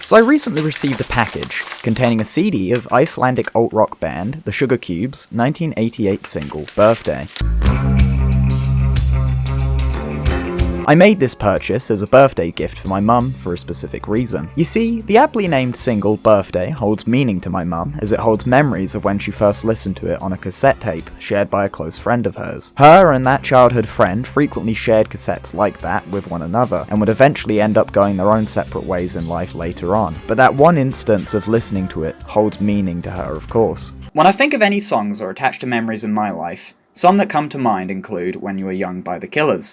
So I recently received a package containing a CD of Icelandic alt-rock band The Sugar Cube's 1988 single, Birthday. I made this purchase as a birthday gift for my mum for a specific reason. You see, the aptly named single Birthday holds meaning to my mum, as it holds memories of when she first listened to it on a cassette tape shared by a close friend of hers. Her and that childhood friend frequently shared cassettes like that with one another, and would eventually end up going their own separate ways in life later on. But that one instance of listening to it holds meaning to her, of course. When I think of any songs or attached to memories in my life, some that come to mind include When You Were Young by The Killers.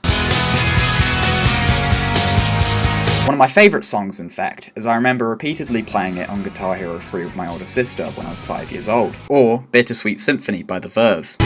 One of my favourite songs, in fact, as I remember repeatedly playing it on Guitar Hero 3 with my older sister when I was 5 years old. Or Bittersweet Symphony by The Verve.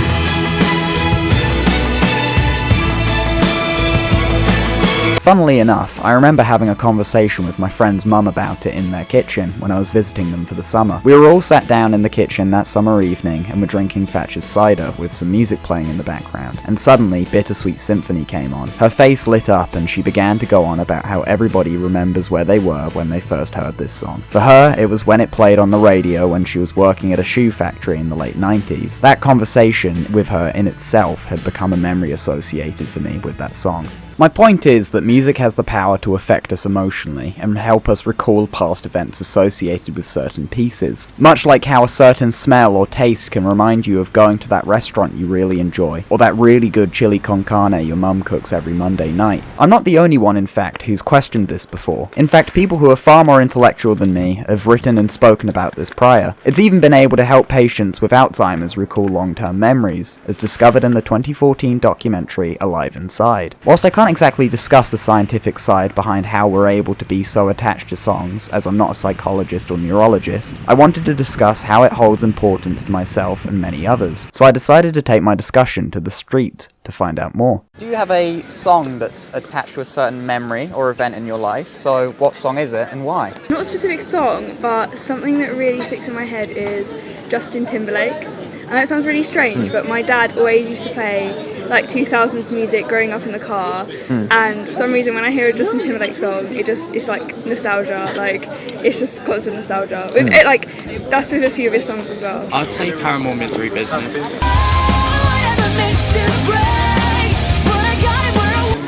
Funnily enough, I remember having a conversation with my friend's mum about it in their kitchen when I was visiting them for the summer. We were all sat down in the kitchen that summer evening and were drinking Thatcher's cider with some music playing in the background, and suddenly Bittersweet Symphony came on. Her face lit up and she began to go on about how everybody remembers where they were when they first heard this song. For her, it was when it played on the radio when she was working at a shoe factory in the late 90s. That conversation with her in itself had become a memory associated for me with that song. My point is that music has the power to affect us emotionally and help us recall past events associated with certain pieces. Much like how a certain smell or taste can remind you of going to that restaurant you really enjoy, or that really good chili con carne your mum cooks every Monday night. I'm not the only one, in fact, who's questioned this before. In fact, people who are far more intellectual than me have written and spoken about this prior. It's even been able to help patients with Alzheimer's recall long-term memories, as discovered in the 2014 documentary Alive Inside. Whilst I can't exactly discuss the scientific side behind how we're able to be so attached to songs, as I'm not a psychologist or neurologist, I wanted to discuss how it holds importance to myself and many others. So I decided to take my discussion to the street to find out more. Do you have a song that's attached to a certain memory or event in your life? So what song is it and why? Not a specific song, but something that really sticks in my head is Justin Timberlake. I know it sounds really strange, but my dad always used to play like 2000s music growing up in the car, and for some reason when I hear a Justin Timberlake song, it's like nostalgia, like it's just constant nostalgia. With it, like that's with a few of his songs as well. I'd say Paramore Misery Business.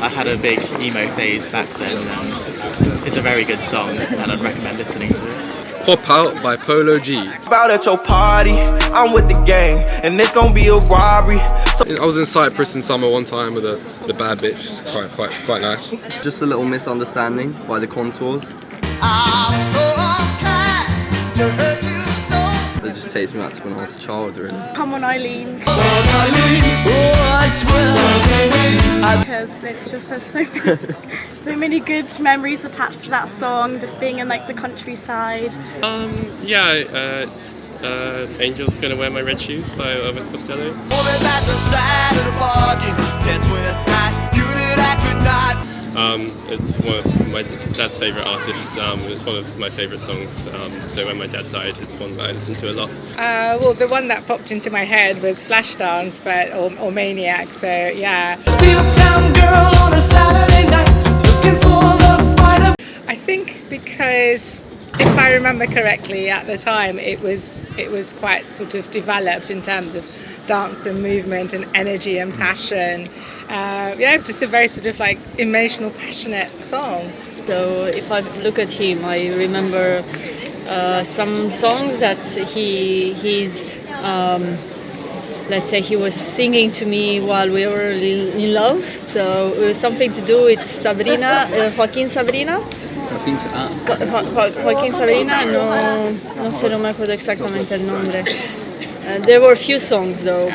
I had a big emo phase back then, and it's a very good song, and I'd recommend listening to it. Pop Out by Polo G. About at your party, I'm with the gang, and it's gonna be a robbery. I was in Cyprus in summer one time with a bad bitch. It's quite nice. Just a Little Misunderstanding by the Contours. I'm so unkind to hurt you so. It just takes me back to when I was a child, really. Come on, Eileen. Because it's just there's so many good memories attached to that song, just being in like the countryside. It's Angel's Gonna Wear My Red Shoes by Elvis Costello. It's one of my dad's favourite artists. It's one of my favourite songs. So when my dad died, it's one that I listened to a lot. Well, the one that popped into my head was Flashdance, or Maniac. So yeah. Girl on a Saturday night, looking for the fight. I think because if I remember correctly, at the time it was quite sort of developed in terms of dance and movement and energy and passion. It's just a very sort of like emotional, passionate song. So if I look at him, I remember some songs that he's let's say he was singing to me while we were in love. So it was something to do with Sabrina, Joaquín Sabrina. Joaquín Sabrina, no me acuerdo exactamente el nombre. There were a few songs though.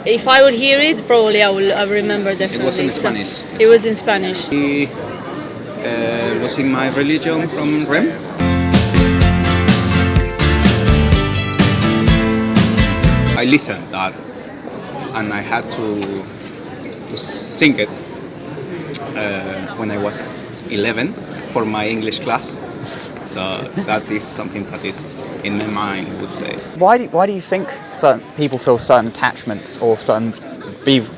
If I would hear it, probably I remember definitely. It was in Spanish. It was in Spanish. He was in My Religion from Rem. I listened that, and I had to sing it when I was 11 for my English class. So that is something that is in my mind, I would say. Why do you think certain people feel certain attachments or certain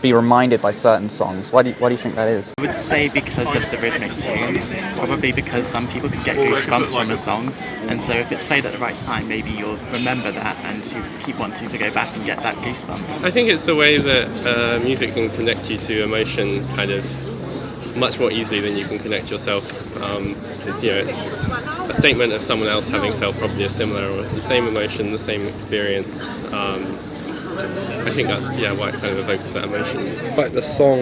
be reminded by certain songs. Why do you think that is? I would say because of the rhythmic tune, probably because some people can get goosebumps from a song, and so if it's played at the right time, maybe you'll remember that and you keep wanting to go back and get that goosebump. I think it's the way that music can connect you to emotion kind of much more easily than you can connect yourself, because it's a statement of someone else having felt probably a similar or the same emotion, the same experience. I think that's why it kind of evokes that emotion. Like the song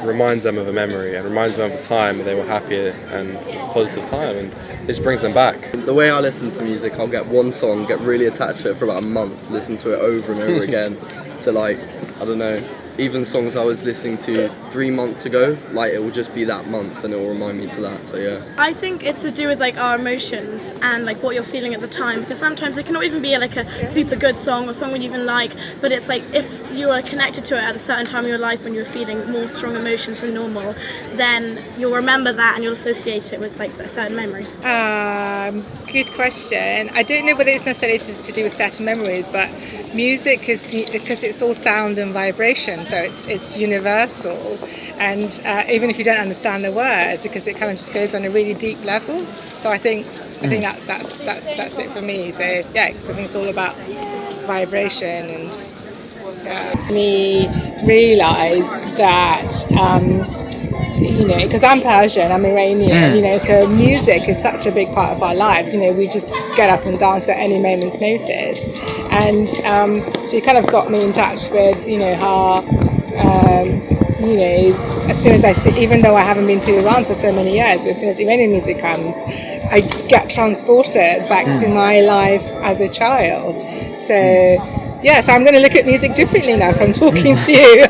reminds them of a memory and reminds them of a time when they were happy and positive time, and it just brings them back. The way I listen to music, I'll get one song, get really attached to it for about a month, listen to it over and over again. So like, I don't know, even songs I was listening to 3 months ago, like it will just be that month and it will remind me to that, so yeah. I think it's to do with like our emotions and like what you're feeling at the time, because sometimes it cannot even be like a super good song or song we even like, but it's like if you are connected to it at a certain time in your life when you're feeling more strong emotions than normal, then you'll remember that and you'll associate it with like a certain memory. Good question. I don't know whether it's necessarily to do with certain memories, but music is, because it's all sound and vibration, so it's universal, and even if you don't understand the words, because it kind of just goes on a really deep level. So I think that's it for me. So yeah, because I think it's all about vibration, and me realise that because I'm Persian, I'm Iranian, so music is such a big part of our lives. We just get up and dance at any moment's notice, and so it kind of got me in touch with how as soon as I see, even though I haven't been to Iran for so many years, but as soon as Iranian music comes, I get transported back to my life as a child. So so I'm going to look at music differently now from talking to you.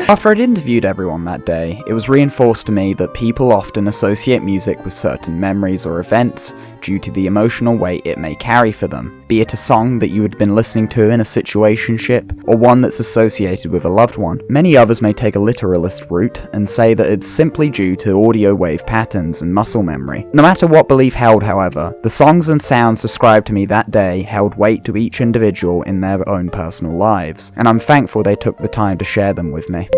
After I'd interviewed everyone that day, it was reinforced to me that people often associate music with certain memories or events due to the emotional weight it may carry for them, be it a song that you had been listening to in a situationship, or one that's associated with a loved one. Many others may take a literalist route and say that it's simply due to audio wave patterns and muscle memory. No matter what belief held, however, the songs and sounds described to me that day held weight to each individual in their own personal lives, and I'm thankful they took the time to share them with me.